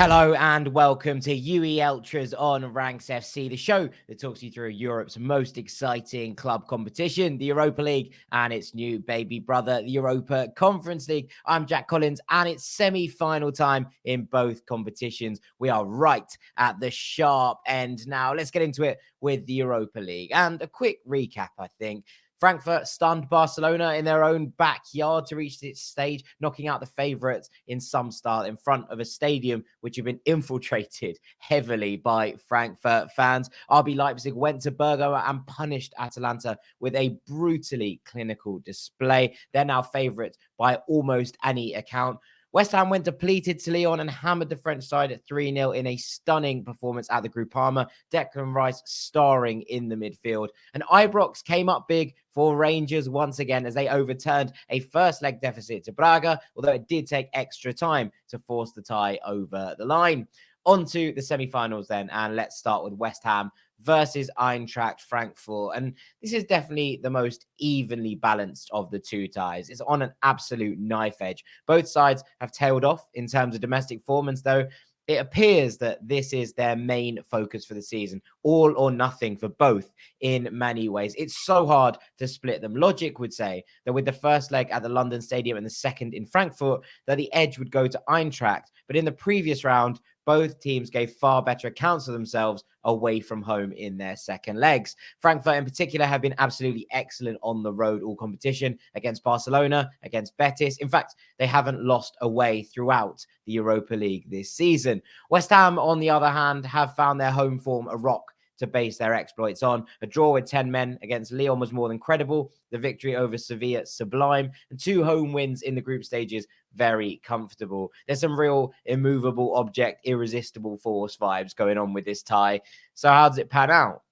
Hello and welcome to UELtras on Ranks FC, the show that talks you through Europe's most exciting club competition, the Europa League, and its new baby brother, the Europa Conference League. I'm Jack Collins, and it's semi-final time in both competitions. We are right at the sharp end now. Let's get into it with the Europa League. And a quick recap, I think. Frankfurt stunned Barcelona in their own backyard to reach this stage, knocking out the favourites in some style in front of a stadium which had been infiltrated heavily by Frankfurt fans. RB Leipzig went to Bergamo and punished Atalanta with a brutally clinical display. They're now favourites by almost any account. West Ham went depleted to Lyon and hammered the French side at 3-0 in a stunning performance at the Groupama. Declan Rice starring in the midfield. And Ibrox came up big for Rangers once again as they overturned a first leg deficit to Braga, although it did take extra time to force the tie over the line. On to the semi-finals then, and let's start with West Ham versus Eintracht Frankfurt. And this is definitely the most evenly balanced of the two ties. It's on an absolute knife edge. Both sides have tailed off in terms of domestic performance, though it appears that this is their main focus for the season. All or nothing for both in many ways. It's so hard to split them. Logic would say that with the first leg at the London Stadium and the second in Frankfurt, that the edge would go to Eintracht. But in the previous round, both teams gave far better accounts of themselves away from home in their second legs. Frankfurt in particular have been absolutely excellent on the road all competition against Barcelona, against Betis. In fact, they haven't lost away throughout the Europa League this season. West Ham, on the other hand, have found their home form a rock to base their exploits on. A draw with 10 men against Lyon was more than credible. The victory over Sevilla, sublime. And 2 home wins in the group stages, very comfortable. There's some real immovable object, irresistible force vibes going on with this tie. So how does it pan out?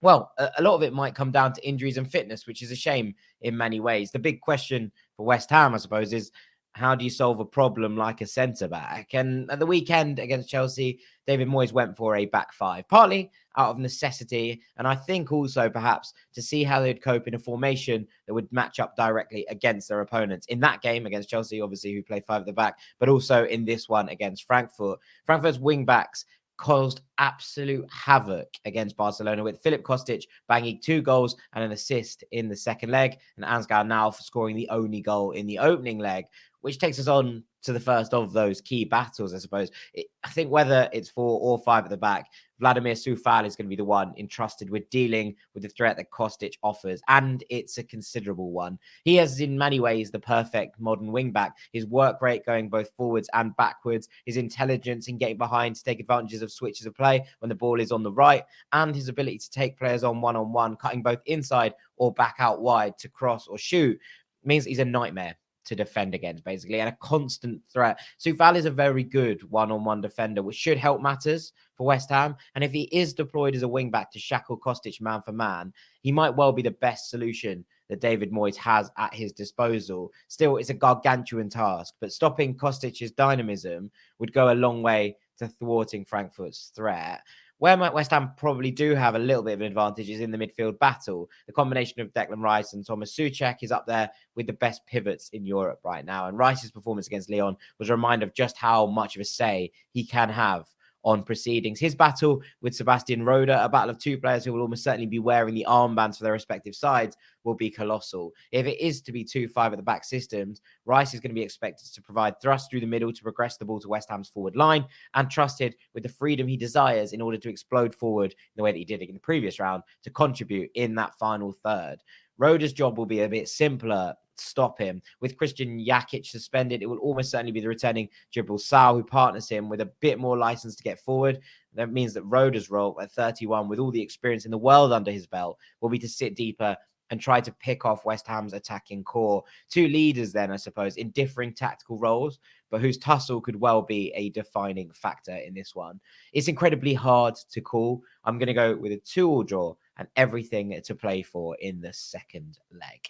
Well, a lot of it might come down to injuries and fitness, which is a shame in many ways. The big question for West Ham, I suppose, is how do you solve a problem like a centre-back? And at the weekend against Chelsea, David Moyes went for a back five, partly out of necessity, and I think also perhaps to see how they'd cope in a formation that would match up directly against their opponents. In that game against Chelsea, obviously, who play 5 at the back, but also in this one against Frankfurt. Frankfurt's wing-backs caused absolute havoc against Barcelona, with Filip Kostic banging 2 goals and an assist in the second leg, and Ansgar now for scoring the only goal in the opening leg, which takes us on to the first of those key battles, I suppose. I think whether it's 4 or 5 at the back, Vladimir Coufal is going to be the one entrusted with dealing with the threat that Kostic offers, and it's a considerable one. He has, in many ways, the perfect modern wing-back. His work rate going both forwards and backwards, his intelligence in getting behind to take advantages of switches of play when the ball is on the right, and his ability to take players on one-on-one, cutting both inside or back out wide to cross or shoot, means he's a nightmare to defend against, basically, and a constant threat. Coufal is a very good one-on-one defender, which should help matters for West Ham. And if he is deployed as a wing-back to shackle Kostic man for man, he might well be the best solution that David Moyes has at his disposal. Still, it's a gargantuan task, but stopping Kostic's dynamism would go a long way to thwarting Frankfurt's threat. Where West Ham probably do have a little bit of an advantage is in the midfield battle. The combination of Declan Rice and Thomas Souček is up there with the best pivots in Europe right now. And Rice's performance against Lyon was a reminder of just how much of a say he can have on proceedings. His battle with Sebastian Rode, a battle of 2 players who will almost certainly be wearing the armbands for their respective sides, will be colossal. If it is to be 2-5 at the back systems, Rice is going to be expected to provide thrust through the middle to progress the ball to West Ham's forward line, and trusted with the freedom he desires in order to explode forward in the way that he did in the previous round to contribute in that final third. Rode's job will be a bit simpler. Stop him. With Christian Jakic suspended, it will almost certainly be the returning Djibril Sow who partners him with a bit more license to get forward. That means that Rode's role at 31, with all the experience in the world under his belt, will be to sit deeper and try to pick off West Ham's attacking core. 2 leaders then, I suppose, in differing tactical roles, but whose tussle could well be a defining factor in this one. It's incredibly hard to call. I'm going to go with a 2-2 draw and everything to play for in the second leg.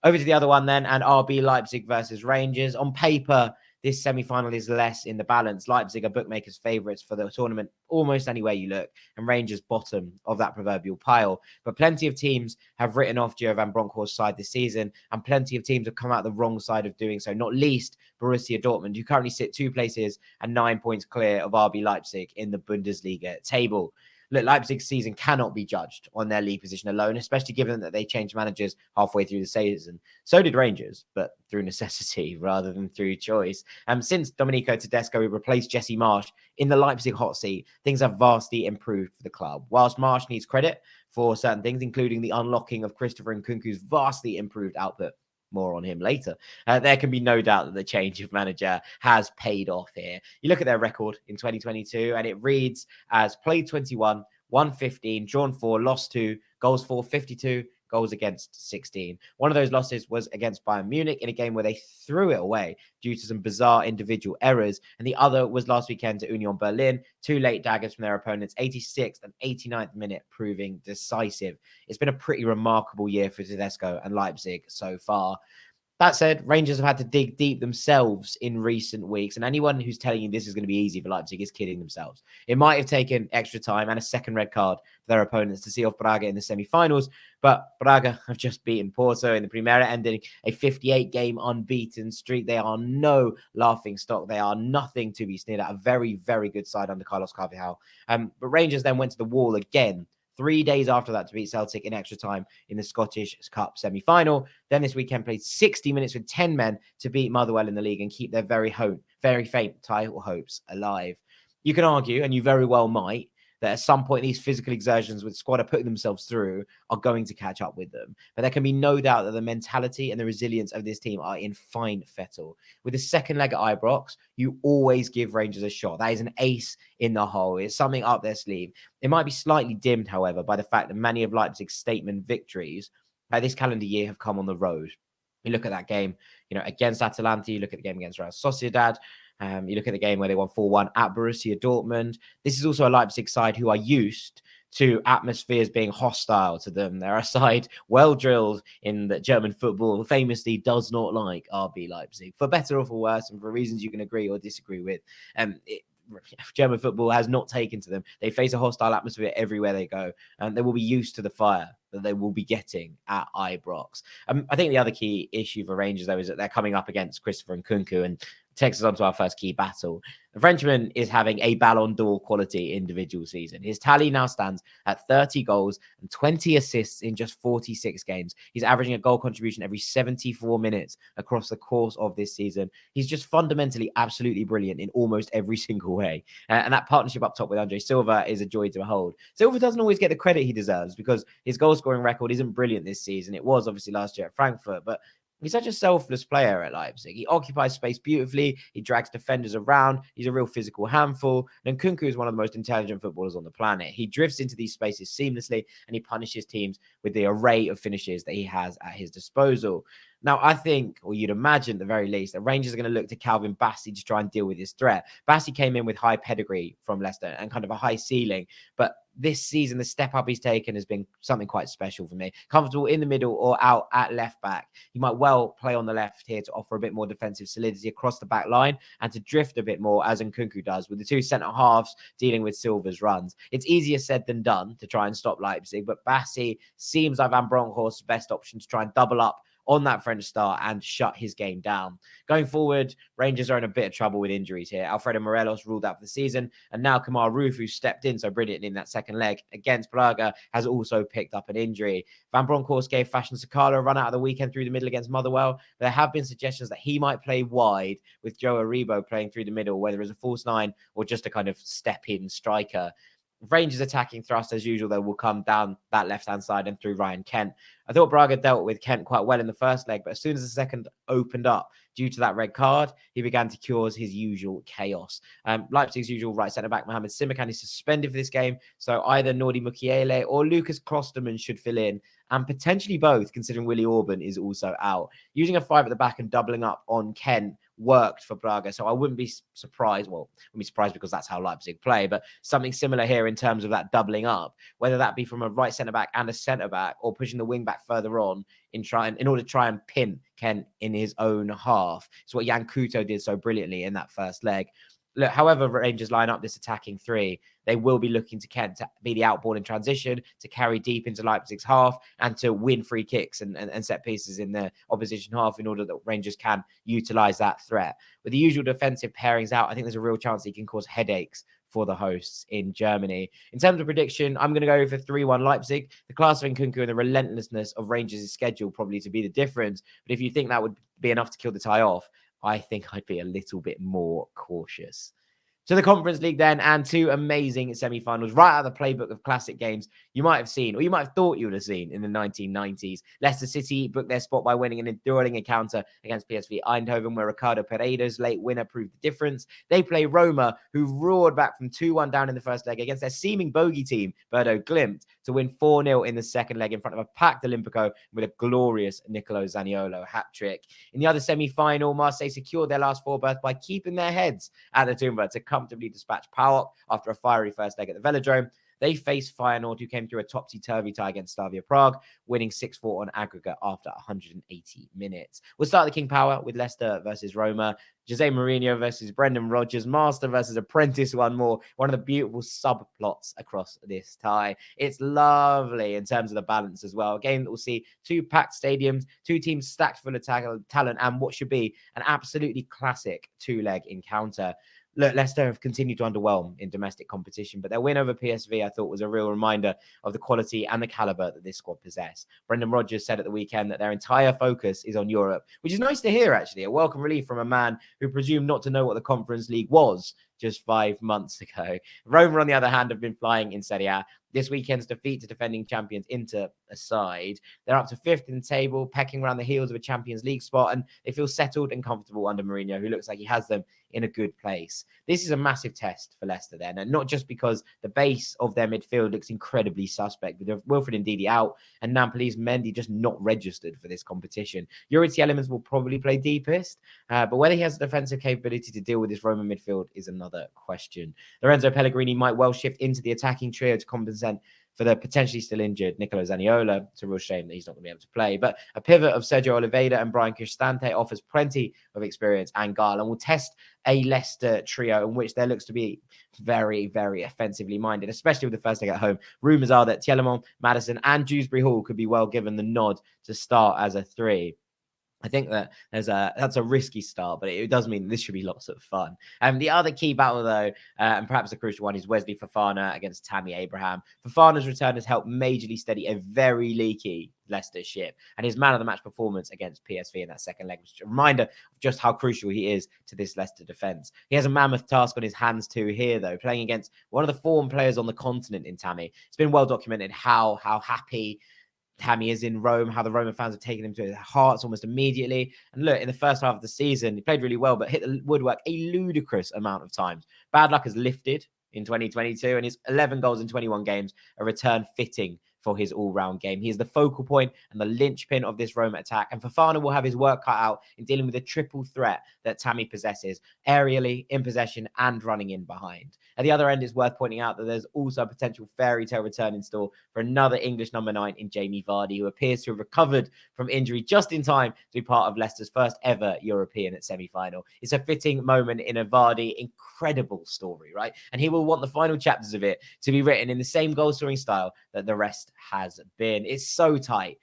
Over to the other one then, and RB Leipzig versus Rangers. On paper, this semi-final is less in the balance. Leipzig are bookmakers' favourites for the tournament almost anywhere you look, and Rangers bottom of that proverbial pile. But plenty of teams have written off Gio van Bronckhorst's side this season, and plenty of teams have come out the wrong side of doing so, not least Borussia Dortmund, who currently sit 2 places and 9 points clear of RB Leipzig in the Bundesliga table. Look, Leipzig's season cannot be judged on their league position alone, especially given that they changed managers halfway through the season. So did Rangers, but through necessity rather than through choice. Since Domenico Tedesco replaced Jesse Marsch in the Leipzig hot seat, things have vastly improved for the club. Whilst Marsch needs credit for certain things, including the unlocking of Christopher Nkunku's vastly improved output, more on him later. There can be no doubt that the change of manager has paid off here. You look at their record in 2022 and it reads as played 21, won 15, drawn 4, lost 2, goals for 52, goals against 16. One of those losses was against Bayern Munich in a game where they threw it away due to some bizarre individual errors. And the other was last weekend to Union Berlin, 2 late daggers from their opponents, 86th and 89th minute, proving decisive. It's been a pretty remarkable year for Tedesco and Leipzig so far. That said, Rangers have had to dig deep themselves in recent weeks, and anyone who's telling you this is going to be easy for Leipzig is kidding themselves. It might have taken extra time and a second red card for their opponents to see off Braga in the semi-finals, but Braga have just beaten Porto in the Primera, ending a 58-game unbeaten streak. They are no laughing stock. They are nothing to be sneered at. A very, very good side under Carlos Carvalhal. But Rangers then went to the wall again 3 days after that to beat Celtic in extra time in the Scottish Cup semi-final. Then this weekend played 60 minutes with 10 men to beat Motherwell in the league and keep their very faint title hopes alive. You can argue, and you very well might, that at some point these physical exertions with the squad are putting themselves through are going to catch up with them. But there can be no doubt that the mentality and the resilience of this team are in fine fettle. With the second leg at Ibrox, you always give Rangers a shot. That is an ace in the hole. It's something up their sleeve. It might be slightly dimmed, however, by the fact that many of Leipzig's statement victories this calendar year have come on the road. You look at that game, against Atalanta, you look at the game against Real Sociedad, you look at the game where they won 4-1 at Borussia Dortmund. This is also a Leipzig side who are used to atmospheres being hostile to them. They're a side well drilled in that German football famously does not like RB Leipzig, for better or for worse, and for reasons you can agree or disagree with. German football has not taken to them. They face a hostile atmosphere everywhere they go, and they will be used to the fire that they will be getting at Ibrox. I think the other key issue for Rangers, though, is that they're coming up against Christopher Nkunku, and takes us on to our first key battle. The Frenchman is having a Ballon d'Or quality individual season. His tally now stands at 30 goals and 20 assists in just 46 games. He's averaging a goal contribution every 74 minutes across the course of this season. He's just fundamentally absolutely brilliant in almost every single way. And that partnership up top with Andre Silva is a joy to behold. Silva doesn't always get the credit he deserves because his goal scoring record isn't brilliant this season. It was obviously last year at Frankfurt, but he's such a selfless player at Leipzig. He occupies space beautifully. He drags defenders around. He's a real physical handful. And Nkunku is one of the most intelligent footballers on the planet. He drifts into these spaces seamlessly, and he punishes teams with the array of finishes that he has at his disposal. Now, I think, or you'd imagine at the very least, that Rangers are going to look to Calvin Bassey to try and deal with this threat. Bassey came in with high pedigree from Leicester and kind of a high ceiling, but this season, the step up he's taken has been something quite special for me. Comfortable in the middle or out at left back. He might well play on the left here to offer a bit more defensive solidity across the back line and to drift a bit more as Nkunku does, with the two centre halves dealing with Silva's runs. It's easier said than done to try and stop Leipzig, but Bassey seems like Van Bronckhorst's best option to try and double up on that French star and shut his game down. Going forward, Rangers are in a bit of trouble with injuries here. Alfredo Morelos ruled out for the season, and now Kemar Roofe, who stepped in so brilliantly in that second leg against Braga, has also picked up an injury. Van Bronckhorst gave Fashion Sakala a run out of the weekend through the middle against Motherwell. There have been suggestions that he might play wide with Joe Aribo playing through the middle, whether as a false nine or just a kind of step-in striker. Rangers attacking thrust, as usual, though, will come down that left-hand side and through Ryan Kent. I thought Braga dealt with Kent quite well in the first leg, but as soon as the second opened up due to that red card, he began to cause his usual chaos. Leipzig's usual right centre-back, Mohamed Simakan, is suspended for this game, so either Nordi Mukiele or Lucas Klosterman should fill in, and potentially both, considering Willie Orban is also out. Using a 5 at the back and doubling up on Kent worked for Braga. So I wouldn't be surprised. Well, I wouldn't be surprised because that's how Leipzig play, but something similar here in terms of that doubling up, whether that be from a right centre-back and a centre-back, or pushing the wing-back further on in order to try and pin Kent in his own half. It's what Jan Couto did so brilliantly in that first leg. Look, however Rangers line up this attacking three, they will be looking to Kent to be the outball in transition, to carry deep into Leipzig's half, and to win free kicks and set pieces in the opposition half in order that Rangers can utilise that threat. With the usual defensive pairings out, I think there's a real chance he can cause headaches for the hosts in Germany. In terms of prediction, I'm going to go for 3-1 Leipzig. The class of Nkunku and the relentlessness of Rangers' schedule probably to be the difference. But if you think that would be enough to kill the tie off, I think I'd be a little bit more cautious. To the Conference League then, and two amazing semi-finals right out of the playbook of classic games you might have seen, or you might have thought you would have seen in the 1990s. Leicester City booked their spot by winning an enduring encounter against PSV Eindhoven, where Ricardo Pereira's late winner proved the difference. They play Roma, who roared back from 2-1 down in the first leg against their seeming bogey team, Bodo Glimt, to win 4-0 in the second leg in front of a packed Olympico with a glorious Nicolo Zaniolo hat-trick. In the other semi-final, Marseille secured their last four berth by keeping their heads at the Tumba to comfortably dispatch PAOK after a fiery first leg at the Velodrome. They faced Feyenoord, who came through a topsy-turvy tie against Slavia Prague, winning 6-4 on aggregate after 180 minutes. We'll start the King Power with Leicester versus Roma. Jose Mourinho versus Brendan Rodgers, master versus apprentice, one more. One of the beautiful subplots across this tie. It's lovely in terms of the balance as well. A game that will see two packed stadiums, two teams stacked full of talent, and what should be an absolutely classic two-leg encounter. Look, Leicester have continued to underwhelm in domestic competition, but their win over PSV, I thought, was a real reminder of the quality and the caliber that this squad possess. Brendan Rodgers said at the weekend that their entire focus is on Europe, which is nice to hear, actually. A welcome relief from a man who presumed not to know what the Conference League was just 5 months ago. Roma, on the other hand, have been flying in Serie A. This weekend's defeat to defending champions Inter aside, they're up to 5th in the table, pecking around the heels of a Champions League spot, and they feel settled and comfortable under Mourinho, who looks like he has them in a good place. This is a massive test for Leicester then, and not just because the base of their midfield looks incredibly suspect, with Wilfred Ndidi out and Napoli's Mendy just not registered for this competition. Youri Tielemans will probably play deepest, but whether he has the defensive capability to deal with this Roman midfield is another question. Lorenzo Pellegrini might well shift into the attacking trio to compensate for the potentially still injured Nicolo Zaniolo. It's a real shame that he's not going to be able to play. But a pivot of Sergio Oliveira and Brian Cristante offers plenty of experience and guile, and will test a Leicester trio in which there looks to be very, very offensively minded, especially with the first leg at home. Rumours are that Tielemans, Maddison and Dewsbury Hall could be well given the nod to start as a three. I think that that's a risky start, but it does mean this should be lots of fun. The other key battle, though, and perhaps the crucial one, is Wesley Fofana against Tammy Abraham. Fofana's return has helped majorly steady a very leaky Leicester ship, and his man of the match performance against PSV in that second leg was a reminder of just how crucial he is to this Leicester defence. He has a mammoth task on his hands too here, though, playing against one of the form players on the continent in Tammy. It's been well documented how happy Tammy is in Rome, how the Roman fans have taken him to their hearts almost immediately. And look, in the first half of the season, he played really well, but hit the woodwork a ludicrous amount of times. Bad luck has lifted in 2022, and his 11 goals in 21 games, a return fitting for his all-round game. He is the focal point and the linchpin of this Roma attack, and Fofana will have his work cut out in dealing with the triple threat that Tammy possesses, aerially, in possession, and running in behind. At the other end, it's worth pointing out that there's also a potential fairy tale return in store for another English number 9 in Jamie Vardy, who appears to have recovered from injury just in time to be part of Leicester's first ever European at semi-final. It's a fitting moment in a Vardy incredible story, right? And he will want the final chapters of it to be written in the same goal-scoring style that the rest has been. It's so tight.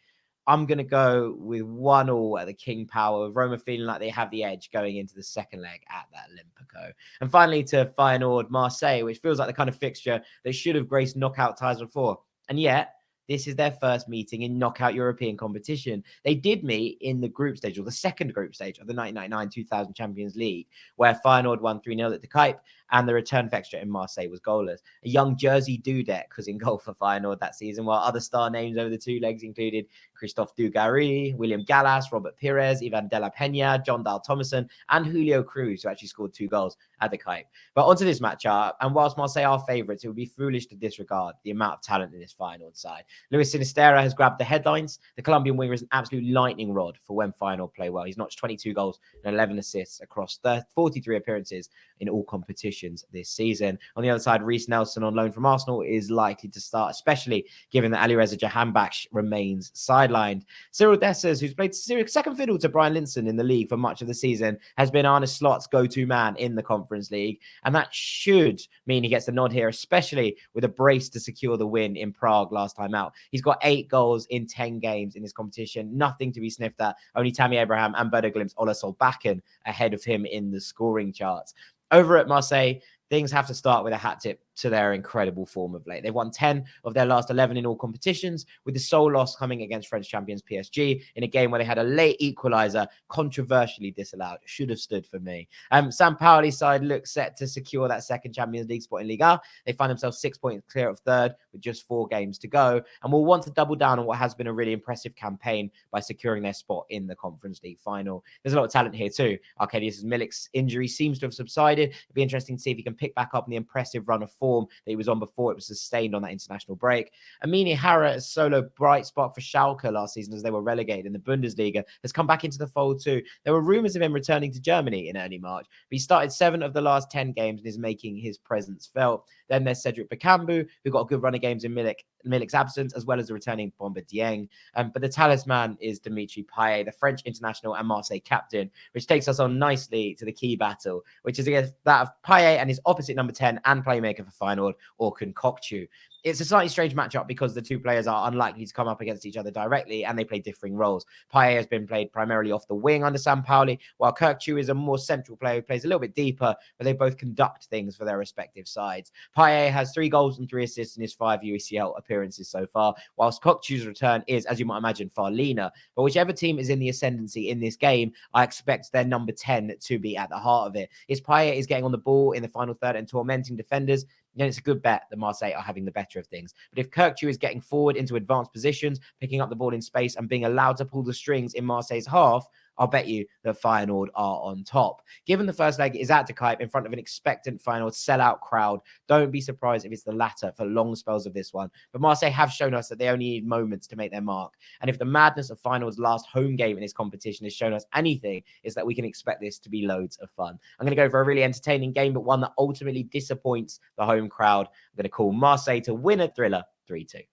I'm going to go with 1-1 at the King Power, with Roma feeling like they have the edge going into the second leg at that Olympico. And finally to Feyenoord Marseille, which feels like the kind of fixture that should have graced knockout ties before. And yet, this is their first meeting in knockout European competition. They did meet in the group stage, or the second group stage of the 1999-2000 Champions League, where Feyenoord won 3-0 at the Kuip, and the return fixture in Marseille was goalless. A young Jersey Dudek was in goal for Feyenoord that season, while other star names over the two legs included Christophe Dugarry, William Gallas, Robert Pires, Ivan De La Peña, John Dal Thomason, and Julio Cruz, who actually scored 2 goals at the Kite. But onto this matchup, and whilst Marseille are favourites, it would be foolish to disregard the amount of talent in this Feyenoord side. Luis Sinisterra has grabbed the headlines. The Colombian winger is an absolute lightning rod for when Feyenoord play well. He's notched 22 goals and 11 assists across 43 appearances in all competitions this season. On the other side, Reiss Nelson on loan from Arsenal is likely to start, especially given that Alireza Jahanbakhsh remains sidelined. Cyril Dessers, who's played second fiddle to Brian Linson in the league for much of the season, has been Arne Slot's go-to man in the Conference League, and that should mean he gets the nod here, especially with a brace to secure the win in Prague last time out. He's got 8 goals in 10 games in this competition, nothing to be sniffed at. Only Tammy Abraham and Bodo Glimt's Ola Solbakken ahead of him in the scoring charts. Over at Marseille, things have to start with a hat tip to their incredible form of late. They've won 10 of their last 11 in all competitions, with the sole loss coming against French champions PSG in a game where they had a late equaliser controversially disallowed. Should have stood for me. Sampaoli's side looks set to secure that second Champions League spot in Liga. They find themselves 6 points clear of third with just 4 games to go, and will want to double down on what has been a really impressive campaign by securing their spot in the Conference League final. There's a lot of talent here too. Arkadiusz Milik's injury seems to have subsided. It'll be interesting to see if he can pick back up in the impressive run of form that he was on before it was sustained on that international break. Amini Hara, a solo bright spot for Schalke last season as they were relegated in the Bundesliga, has come back into the fold too. There were rumours of him returning to Germany in early March, but he started 7 of the last 10 games and is making his presence felt. Then there's Cedric Bakambu, who got a good run of games in Milik's absence, as well as the returning Bomba Dieng. But the talisman is Dimitri Payet, the French international and Marseille captain, which takes us on nicely to the key battle, which is against that of Payet and his opposite number 10 and playmaker for Feyenoord, Orkun Kokcu. It's a slightly strange matchup because the two players are unlikely to come up against each other directly and they play differing roles. Payet has been played primarily off the wing under Sampaoli, while Kokcu is a more central player who plays a little bit deeper, but they both conduct things for their respective sides. Payet has 3 goals and 3 assists in his 5 UECL appearances so far, whilst Kokcu's return is, as you might imagine, far leaner. But whichever team is in the ascendancy in this game, I expect their number 10 to be at the heart of it. If Payet is getting on the ball in the final third and tormenting defenders, then it's a good bet that Marseille are having the better of things. But if Kokcu is getting forward into advanced positions, picking up the ball in space and being allowed to pull the strings in Marseille's half, I'll bet you that Feyenoord are on top. Given the first leg is at the Kite in front of an expectant Feyenoord sellout crowd, don't be surprised if it's the latter for long spells of this one. But Marseille have shown us that they only need moments to make their mark. And if the madness of Feyenoord's last home game in this competition has shown us anything, is that we can expect this to be loads of fun. I'm going to go for a really entertaining game, but one that ultimately disappoints the home crowd. I'm going to call Marseille to win a thriller 3-2.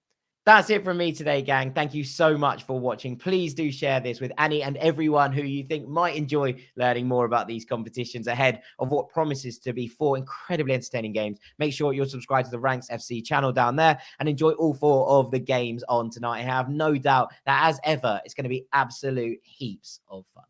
That's it from me today, gang. Thank you so much for watching. Please do share this with any and everyone who you think might enjoy learning more about these competitions ahead of what promises to be 4 incredibly entertaining games. Make sure you're subscribed to the Ranks FC channel down there and enjoy all 4 of the games on tonight. I have no doubt that, as ever, it's going to be absolute heaps of fun.